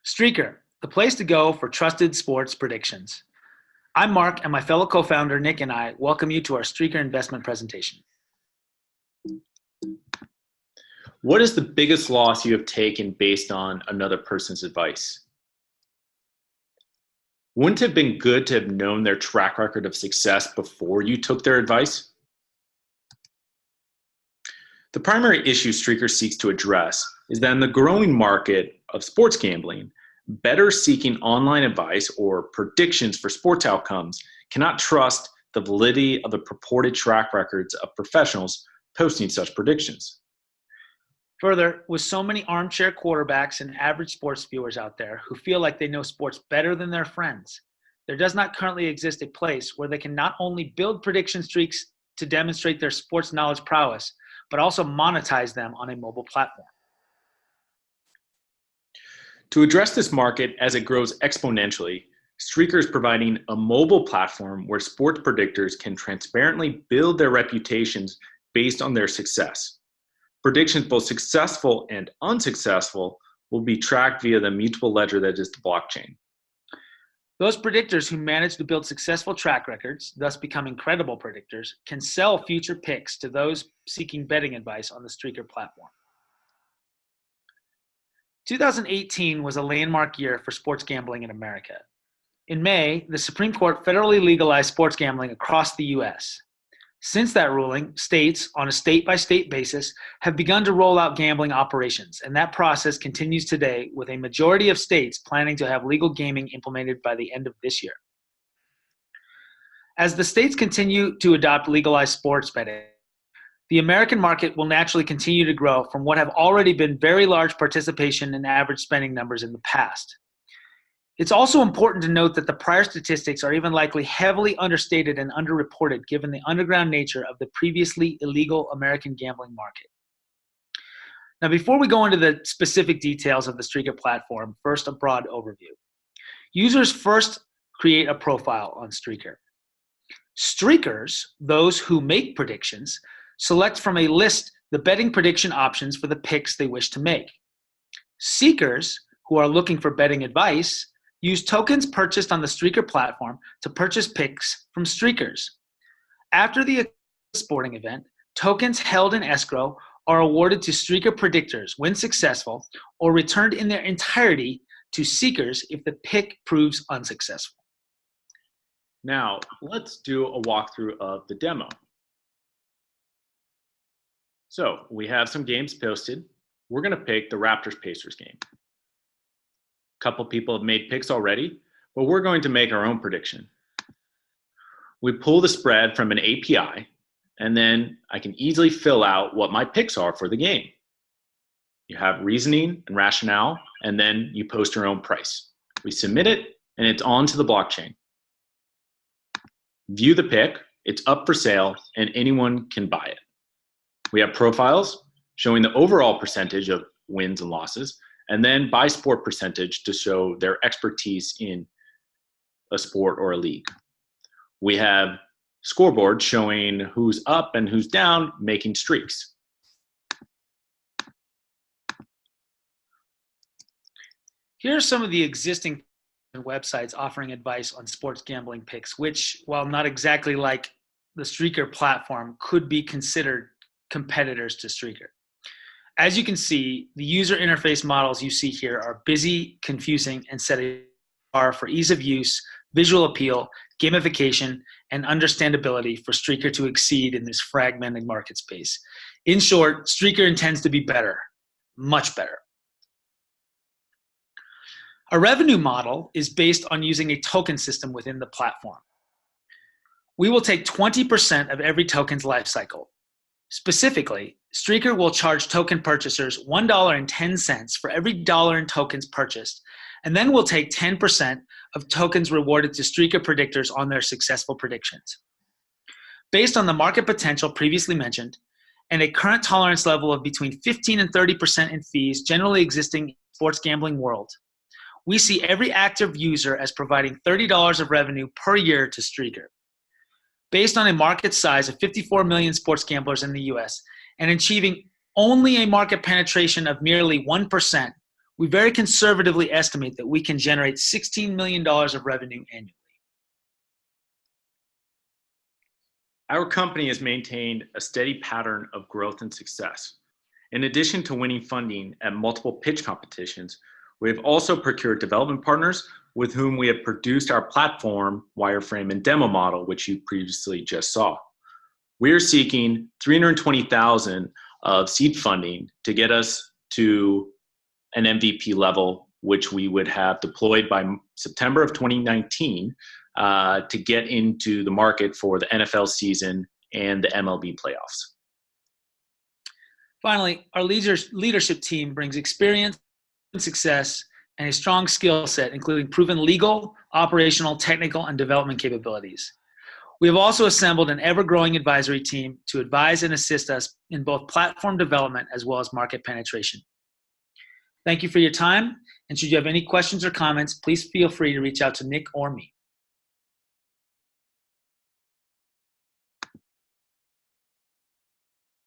Streaker, the place to go for trusted sports predictions. I'm Mark, and my fellow co-founder Nick and I welcome you to our Streaker investment presentation. What is the biggest loss you have taken based on another person's advice? Wouldn't it have been good to have known their track record of success before you took their advice? The primary issue Streaker seeks to address is that in the growing market of sports gambling, bettors seeking online advice or predictions for sports outcomes cannot trust the validity of the purported track records of professionals posting such predictions. Further, with so many armchair quarterbacks and average sports viewers out there who feel like they know sports better than their friends, there does not currently exist a place where they can not only build prediction streaks to demonstrate their sports knowledge prowess, but also monetize them on a mobile platform. To address this market as it grows exponentially, Streaker is providing a mobile platform where sports predictors can transparently build their reputations based on their success. Predictions, both successful and unsuccessful, will be tracked via the mutable ledger that is the blockchain. Those predictors who manage to build successful track records, thus becoming credible predictors, can sell future picks to those seeking betting advice on the Streaker platform. 2018 was a landmark year for sports gambling in America. In May, the Supreme Court federally legalized sports gambling across the U.S. Since that ruling, states, on a state-by-state basis, have begun to roll out gambling operations, and that process continues today with a majority of states planning to have legal gaming implemented by the end of this year. As the states continue to adopt legalized sports betting, the American market will naturally continue to grow from what have already been very large participation and average spending numbers in the past. It's also important to note that the prior statistics are even likely heavily understated and underreported given the underground nature of the previously illegal American gambling market. Now, before we go into the specific details of the Streaker platform, first a broad overview. Users first create a profile on Streaker. Streakers, those who make predictions, select from a list the betting prediction options for the picks they wish to make. Seekers, who are looking for betting advice, use tokens purchased on the Streaker platform to purchase picks from streakers. After the sporting event, tokens held in escrow are awarded to Streaker predictors when successful or returned in their entirety to seekers if the pick proves unsuccessful. Now, let's do a walkthrough of the demo. So we have some games posted. We're going to pick the Raptors-Pacers game. A couple people have made picks already, but we're going to make our own prediction. We pull the spread from an API, and then I can easily fill out what my picks are for the game. You have reasoning and rationale, and then you post your own price. We submit it, and it's onto the blockchain. View the pick, it's up for sale, and anyone can buy it. We have profiles showing the overall percentage of wins and losses, and then by sport percentage to show their expertise in a sport or a league. We have scoreboard showing who's up and who's down, making streaks. Here are some of the existing websites offering advice on sports gambling picks, which, while not exactly like the Streaker platform, could be considered competitors to Streaker. As you can see, the user interface models you see here are busy, confusing, and set a bar for ease of use, visual appeal, gamification, and understandability for Streaker to exceed in this fragmented market space. In short, Streaker intends to be better, much better. A revenue model is based on using a token system within the platform. We will take 20% of every token's life cycle. Specifically, Streaker will charge token purchasers $1.10 for every dollar in tokens purchased, and then we'll take 10% of tokens rewarded to Streaker predictors on their successful predictions. Based on the market potential previously mentioned, and a current tolerance level of between 15 and 30% in fees generally existing in the sports gambling world, we see every active user as providing $30 of revenue per year to Streaker. Based on a market size of 54 million sports gamblers in the US and achieving only a market penetration of merely 1%, We very conservatively estimate that we can generate $16 million of revenue annually. Our company has maintained a steady pattern of growth and success. In addition to winning funding at multiple pitch competitions, we have also procured development partners with whom we have produced our platform, wireframe, and demo model, which you previously just saw. We are seeking $320,000 of seed funding to get us to an MVP level, which we would have deployed by September of 2019 to get into the market for the NFL season and the MLB playoffs. Finally, our leadership team brings experience and success and a strong skill set, including proven legal, operational, technical, and development capabilities. We have also assembled an ever-growing advisory team to advise and assist us in both platform development as well as market penetration. Thank you for your time, and should you have any questions or comments, please feel free to reach out to Nick or me.